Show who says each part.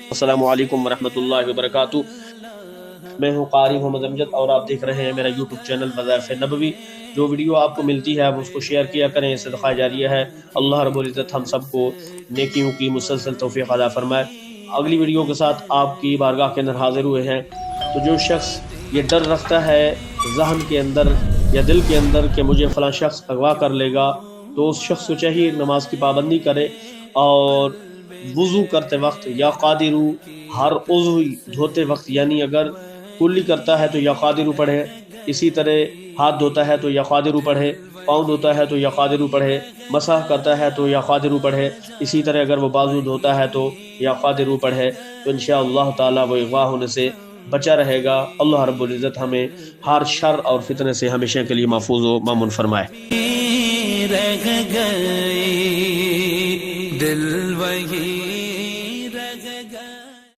Speaker 1: السلام علیکم ورحمۃ اللہ وبرکاتہ۔ میں ہوں قاری محمد امجد اور آپ دیکھ رہے ہیں میرا یوٹیوب چینل وظائف نبوی۔ جو ویڈیو آپ کو ملتی ہے آپ اس کو شیئر کیا کریں، صدقہ جاریہ ہے۔ اللہ رب العزت ہم سب کو نیکیوں کی مسلسل توفیق عطا فرمائے۔ اگلی ویڈیو کے ساتھ آپ کی بارگاہ کے اندر حاضر ہوئے ہیں۔ تو جو شخص یہ ڈر رکھتا ہے ذہن کے اندر یا دل کے اندر کہ مجھے فلاں شخص اغوا کر لے گا، تو اس شخص کو چاہیے نماز کی پابندی کرے اور وضو کرتے وقت یا قادرو، ہر عضو دھوتے وقت، یعنی اگر کلی کرتا ہے تو یا قادرو پڑھے، اسی طرح ہاتھ دھوتا ہے تو یا قادرو پڑھے، پاؤں دھوتا ہے تو یا قادرو پڑھے، مسح کرتا ہے تو یا قادرو پڑھے، اسی طرح اگر وہ بازو دھوتا ہے تو یا قادرو پڑھے، تو انشاءاللہ تعالی وہ اغوا ہونے سے بچا رہے گا۔ اللہ رب العزت ہمیں ہر شر اور فتنے سے ہمیشہ کے لیے محفوظ و مامون فرمائے۔
Speaker 2: رہ گئے دل وہی رہ گئے۔